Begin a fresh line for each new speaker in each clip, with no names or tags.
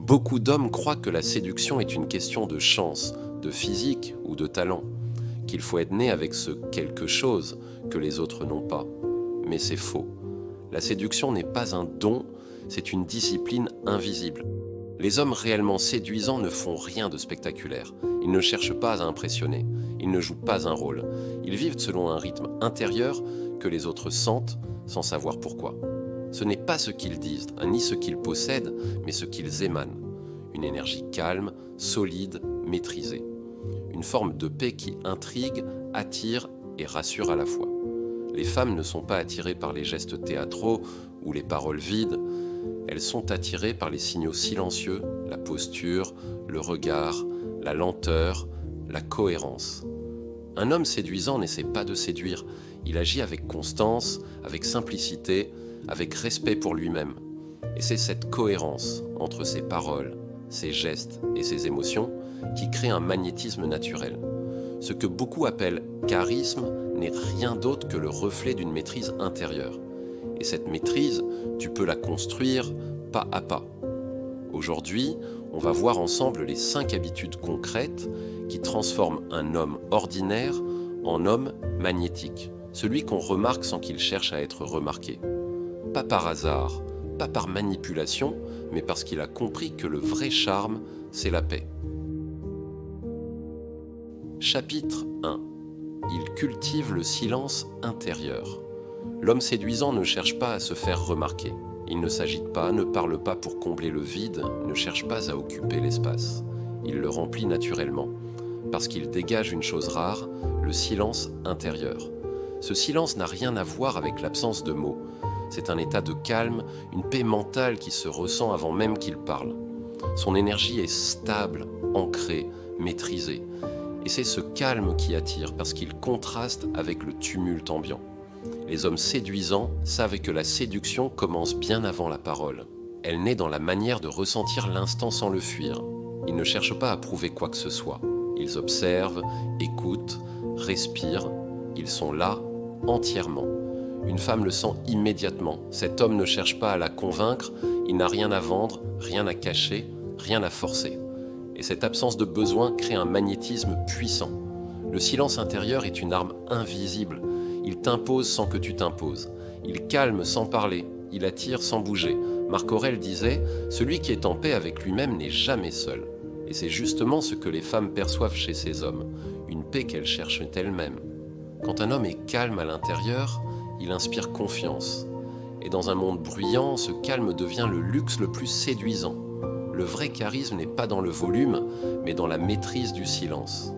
Beaucoup d'hommes croient que la séduction est une question de chance, de physique ou de talent, qu'il faut être né avec ce quelque chose que les autres n'ont pas. Mais c'est faux. La séduction n'est pas un don, c'est une discipline invisible. Les hommes réellement séduisants ne font rien de spectaculaire. Ils ne cherchent pas à impressionner. Ils ne jouent pas un rôle. Ils vivent selon un rythme intérieur que les autres sentent sans savoir pourquoi. Ce n'est pas ce qu'ils disent, ni ce qu'ils possèdent, mais ce qu'ils émanent. Une énergie calme, solide, maîtrisée. Une forme de paix qui intrigue, attire et rassure à la fois. Les femmes ne sont pas attirées par les gestes théâtraux ou les paroles vides. Elles sont attirées par les signaux silencieux, la posture, le regard, la lenteur, la cohérence. Un homme séduisant n'essaie pas de séduire. Il agit avec constance, avec simplicité, avec respect pour lui-même. Et c'est cette cohérence entre ses paroles, ses gestes et ses émotions qui crée un magnétisme naturel. Ce que beaucoup appellent charisme n'est rien d'autre que le reflet d'une maîtrise intérieure. Et cette maîtrise, tu peux la construire pas à pas. Aujourd'hui, on va voir ensemble les 5 habitudes concrètes qui transforment un homme ordinaire en homme magnétique. Celui qu'on remarque sans qu'il cherche à être remarqué. Pas par hasard, pas par manipulation, mais parce qu'il a compris que le vrai charme, c'est la paix. Chapitre 1. Il cultive le silence intérieur. L'homme séduisant ne cherche pas à se faire remarquer. Il ne s'agite pas, ne parle pas pour combler le vide, ne cherche pas à occuper l'espace. Il le remplit naturellement, parce qu'il dégage une chose rare, le silence intérieur. Ce silence n'a rien à voir avec l'absence de mots. C'est un état de calme, une paix mentale qui se ressent avant même qu'il parle. Son énergie est stable, ancrée, maîtrisée. Et c'est ce calme qui attire parce qu'il contraste avec le tumulte ambiant. Les hommes séduisants savent que la séduction commence bien avant la parole. Elle naît dans la manière de ressentir l'instant sans le fuir. Ils ne cherchent pas à prouver quoi que ce soit. Ils observent, écoutent, respirent. Ils sont là, entièrement. Une femme le sent immédiatement. Cet homme ne cherche pas à la convaincre, il n'a rien à vendre, rien à cacher, rien à forcer. Et cette absence de besoin crée un magnétisme puissant. Le silence intérieur est une arme invisible. Il t'impose sans que tu t'imposes. Il calme sans parler. Il attire sans bouger. Marc Aurèle disait « Celui qui est en paix avec lui-même n'est jamais seul ». Et c'est justement ce que les femmes perçoivent chez ces hommes, une paix qu'elles cherchent elles-mêmes. Quand un homme est calme à l'intérieur, il inspire confiance. Et dans un monde bruyant, ce calme devient le luxe le plus séduisant. Le vrai charisme n'est pas dans le volume, mais dans la maîtrise du silence.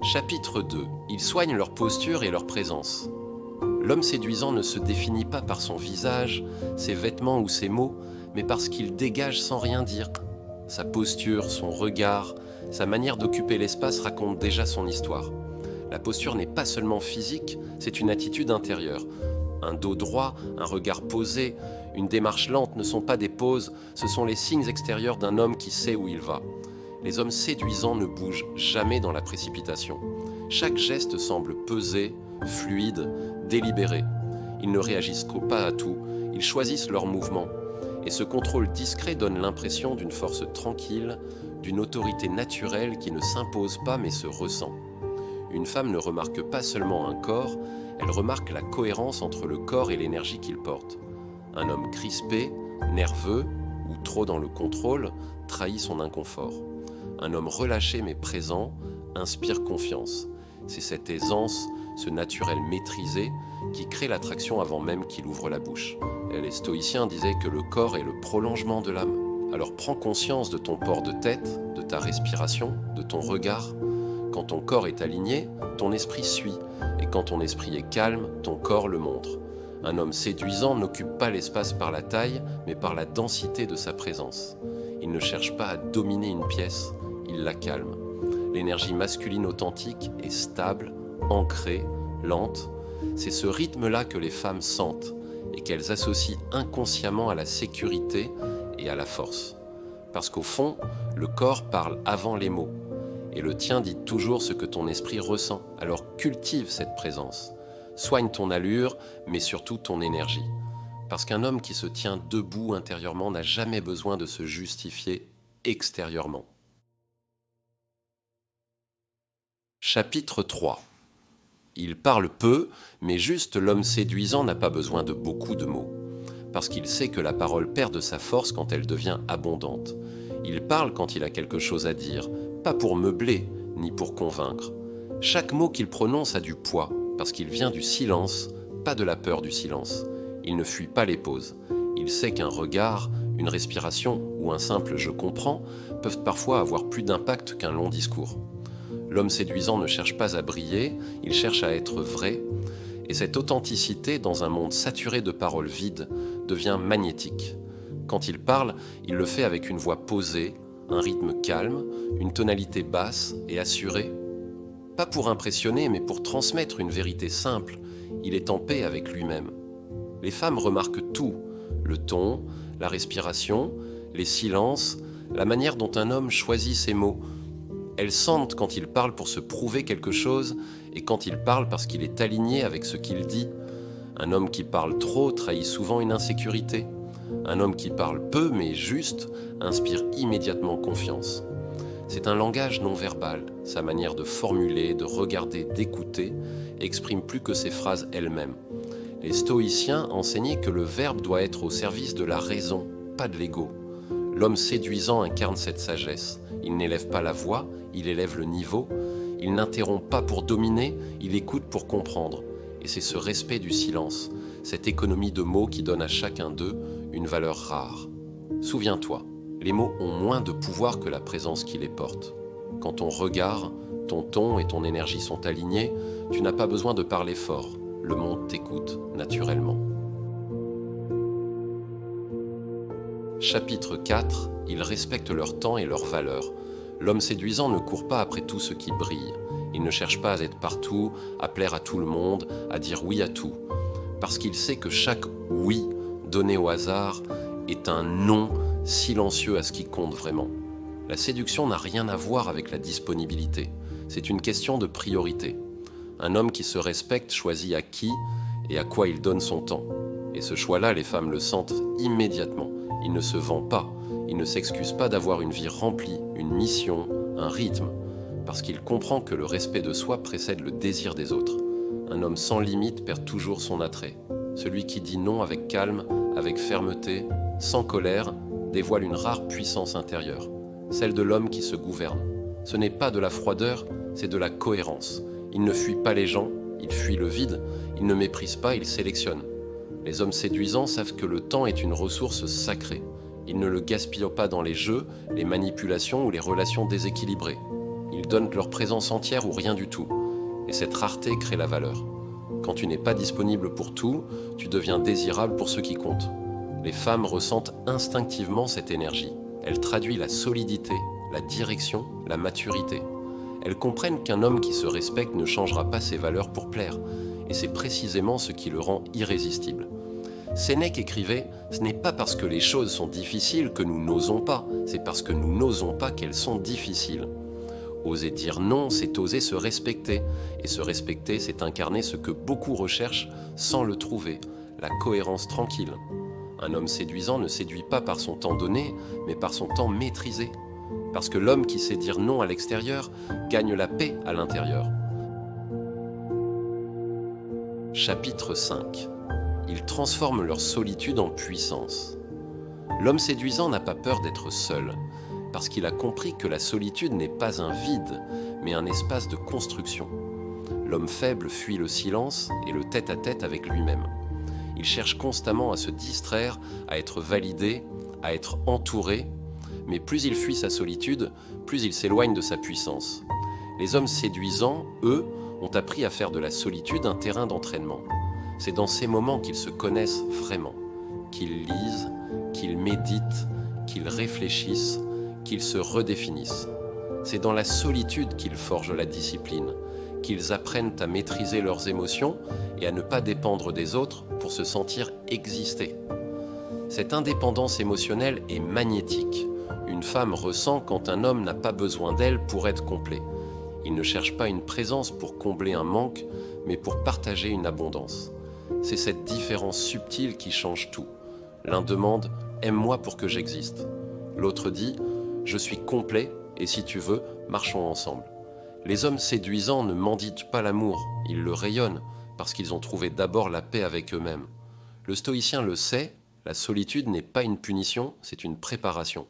Chapitre 2. Ils soignent leur posture et leur présence. L'homme séduisant ne se définit pas par son visage, ses vêtements ou ses mots, mais parce qu'il dégage sans rien dire. Sa posture, son regard, sa manière d'occuper l'espace racontent déjà son histoire. La posture n'est pas seulement physique, c'est une attitude intérieure. Un dos droit, un regard posé, une démarche lente ne sont pas des poses, ce sont les signes extérieurs d'un homme qui sait où il va. Les hommes séduisants ne bougent jamais dans la précipitation. Chaque geste semble pesé, fluide, délibéré. Ils ne réagissent pas à tout, ils choisissent leurs mouvements. Et ce contrôle discret donne l'impression d'une force tranquille, d'une autorité naturelle qui ne s'impose pas mais se ressent. Une femme ne remarque pas seulement un corps, elle remarque la cohérence entre le corps et l'énergie qu'il porte. Un homme crispé, nerveux ou trop dans le contrôle trahit son inconfort. Un homme relâché mais présent inspire confiance. C'est cette aisance, ce naturel maîtrisé qui crée l'attraction avant même qu'il ouvre la bouche. Et les stoïciens disaient que le corps est le prolongement de l'âme. Alors prends conscience de ton port de tête, de ta respiration, de ton regard. Quand ton corps est aligné, ton esprit suit. Et quand ton esprit est calme, ton corps le montre. Un homme séduisant n'occupe pas l'espace par la taille, mais par la densité de sa présence. Il ne cherche pas à dominer une pièce, il la calme. L'énergie masculine authentique est stable, ancrée, lente. C'est ce rythme-là que les femmes sentent et qu'elles associent inconsciemment à la sécurité et à la force. Parce qu'au fond, le corps parle avant les mots. Et le tien dit toujours ce que ton esprit ressent. Alors cultive cette présence. Soigne ton allure, mais surtout ton énergie. Parce qu'un homme qui se tient debout intérieurement n'a jamais besoin de se justifier extérieurement. Chapitre 3. Il parle peu, mais juste l'homme séduisant n'a pas besoin de beaucoup de mots. Parce qu'il sait que la parole perd de sa force quand elle devient abondante. Il parle quand il a quelque chose à dire, pas pour meubler, ni pour convaincre. Chaque mot qu'il prononce a du poids, parce qu'il vient du silence, pas de la peur du silence. Il ne fuit pas les pauses. Il sait qu'un regard, une respiration ou un simple « je comprends » peuvent parfois avoir plus d'impact qu'un long discours. L'homme séduisant ne cherche pas à briller, il cherche à être vrai, et cette authenticité, dans un monde saturé de paroles vides, devient magnétique. Quand il parle, il le fait avec une voix posée, un rythme calme, une tonalité basse et assurée. Pas pour impressionner, mais pour transmettre une vérité simple, il est en paix avec lui-même. Les femmes remarquent tout, le ton, la respiration, les silences, la manière dont un homme choisit ses mots. Elles sentent quand il parle pour se prouver quelque chose et quand il parle parce qu'il est aligné avec ce qu'il dit. Un homme qui parle trop trahit souvent une insécurité. Un homme qui parle peu mais juste inspire immédiatement confiance. C'est un langage non verbal. Sa manière de formuler, de regarder, d'écouter exprime plus que ses phrases elles-mêmes. Les stoïciens enseignaient que le verbe doit être au service de la raison, pas de l'ego. L'homme séduisant incarne cette sagesse. Il n'élève pas la voix, il élève le niveau. Il n'interrompt pas pour dominer, il écoute pour comprendre. Et c'est ce respect du silence, cette économie de mots qui donne à chacun d'eux une valeur rare. Souviens-toi, les mots ont moins de pouvoir que la présence qui les porte. Quand ton regard, ton ton et ton énergie sont alignés, tu n'as pas besoin de parler fort. Le monde t'écoute naturellement. Chapitre 4. Ils respectent leur temps et leurs valeurs. L'homme séduisant ne court pas après tout ce qui brille. Il ne cherche pas à être partout, à plaire à tout le monde, à dire oui à tout. Parce qu'il sait que chaque oui donné au hasard est un non silencieux à ce qui compte vraiment. La séduction n'a rien à voir avec la disponibilité. C'est une question de priorité. Un homme qui se respecte choisit à qui et à quoi il donne son temps. Et ce choix-là, les femmes le sentent immédiatement. Il ne se vend pas, il ne s'excuse pas d'avoir une vie remplie, une mission, un rythme, parce qu'il comprend que le respect de soi précède le désir des autres. Un homme sans limite perd toujours son attrait. Celui qui dit non avec calme, avec fermeté, sans colère, dévoile une rare puissance intérieure, celle de l'homme qui se gouverne. Ce n'est pas de la froideur, c'est de la cohérence. Il ne fuit pas les gens, il fuit le vide, il ne méprise pas, il sélectionne. Les hommes séduisants savent que le temps est une ressource sacrée. Ils ne le gaspillent pas dans les jeux, les manipulations ou les relations déséquilibrées. Ils donnent leur présence entière ou rien du tout. Et cette rareté crée la valeur. Quand tu n'es pas disponible pour tout, tu deviens désirable pour ce qui compte. Les femmes ressentent instinctivement cette énergie. Elle traduit la solidité, la direction, la maturité. Elles comprennent qu'un homme qui se respecte ne changera pas ses valeurs pour plaire. Et c'est précisément ce qui le rend irrésistible. Sénèque écrivait « Ce n'est pas parce que les choses sont difficiles que nous n'osons pas, c'est parce que nous n'osons pas qu'elles sont difficiles. » Oser dire non, c'est oser se respecter. Et se respecter, c'est incarner ce que beaucoup recherchent sans le trouver, la cohérence tranquille. Un homme séduisant ne séduit pas par son temps donné, mais par son temps maîtrisé. Parce que l'homme qui sait dire non à l'extérieur gagne la paix à l'intérieur. Chapitre 5. Ils transforment leur solitude en puissance. L'homme séduisant n'a pas peur d'être seul, parce qu'il a compris que la solitude n'est pas un vide, mais un espace de construction. L'homme faible fuit le silence et le tête-à-tête avec lui-même. Il cherche constamment à se distraire, à être validé, à être entouré, mais plus il fuit sa solitude, plus il s'éloigne de sa puissance. Les hommes séduisants, eux, ont appris à faire de la solitude un terrain d'entraînement. C'est dans ces moments qu'ils se connaissent vraiment, qu'ils lisent, qu'ils méditent, qu'ils réfléchissent, qu'ils se redéfinissent. C'est dans la solitude qu'ils forgent la discipline, qu'ils apprennent à maîtriser leurs émotions et à ne pas dépendre des autres pour se sentir exister. Cette indépendance émotionnelle est magnétique. Une femme ressent quand un homme n'a pas besoin d'elle pour être complet. Il ne cherche pas une présence pour combler un manque, mais pour partager une abondance. C'est cette différence subtile qui change tout. L'un demande « aime-moi pour que j'existe ». L'autre dit « je suis complet et si tu veux, marchons ensemble ». Les hommes séduisants ne menditent pas l'amour, ils le rayonnent parce qu'ils ont trouvé d'abord la paix avec eux-mêmes. Le stoïcien le sait, la solitude n'est pas une punition, c'est une préparation.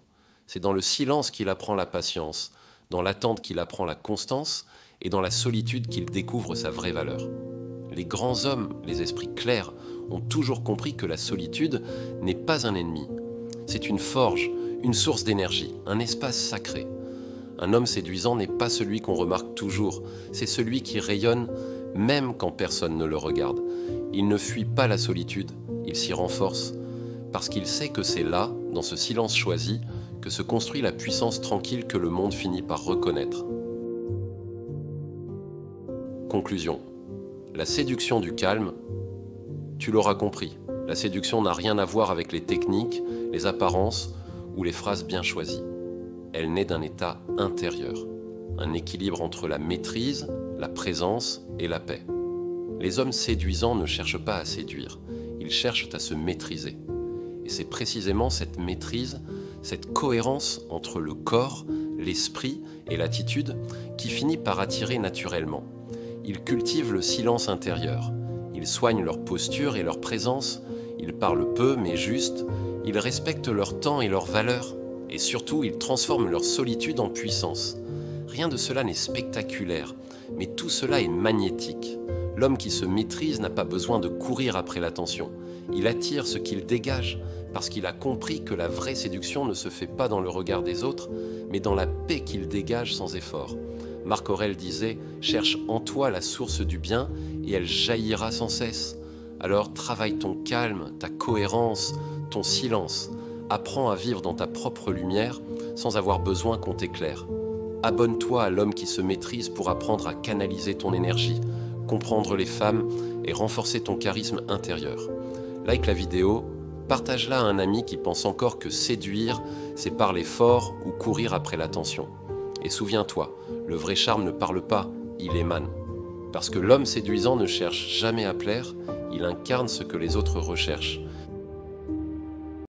C'est dans le silence qu'il apprend la patience, dans l'attente qu'il apprend la constance et dans la solitude qu'il découvre sa vraie valeur. Les grands hommes, les esprits clairs, ont toujours compris que la solitude n'est pas un ennemi. C'est une forge, une source d'énergie, un espace sacré. Un homme séduisant n'est pas celui qu'on remarque toujours, c'est celui qui rayonne même quand personne ne le regarde. Il ne fuit pas la solitude, il s'y renforce, parce qu'il sait que c'est là, dans ce silence choisi, que se construit la puissance tranquille que le monde finit par reconnaître. Conclusion. La séduction du calme, tu l'auras compris, la séduction n'a rien à voir avec les techniques, les apparences ou les phrases bien choisies. Elle naît d'un état intérieur, un équilibre entre la maîtrise, la présence et la paix. Les hommes séduisants ne cherchent pas à séduire, ils cherchent à se maîtriser. Et c'est précisément cette maîtrise, cette cohérence entre le corps, l'esprit et l'attitude qui finit par attirer naturellement. Ils cultivent le silence intérieur, ils soignent leur posture et leur présence, ils parlent peu mais juste, ils respectent leur temps et leurs valeurs, et surtout ils transforment leur solitude en puissance. Rien de cela n'est spectaculaire, mais tout cela est magnétique. L'homme qui se maîtrise n'a pas besoin de courir après l'attention. Il attire ce qu'il dégage, parce qu'il a compris que la vraie séduction ne se fait pas dans le regard des autres, mais dans la paix qu'il dégage sans effort. Marc Aurèle disait « Cherche en toi la source du bien et elle jaillira sans cesse. » Alors travaille ton calme, ta cohérence, ton silence. Apprends à vivre dans ta propre lumière sans avoir besoin qu'on t'éclaire. Abonne-toi à l'homme qui se maîtrise pour apprendre à canaliser ton énergie, comprendre les femmes et renforcer ton charisme intérieur. Like la vidéo, partage-la à un ami qui pense encore que séduire, c'est parler fort ou courir après l'attention. Et souviens-toi, le vrai charme ne parle pas, il émane. Parce que l'homme séduisant ne cherche jamais à plaire, il incarne ce que les autres recherchent.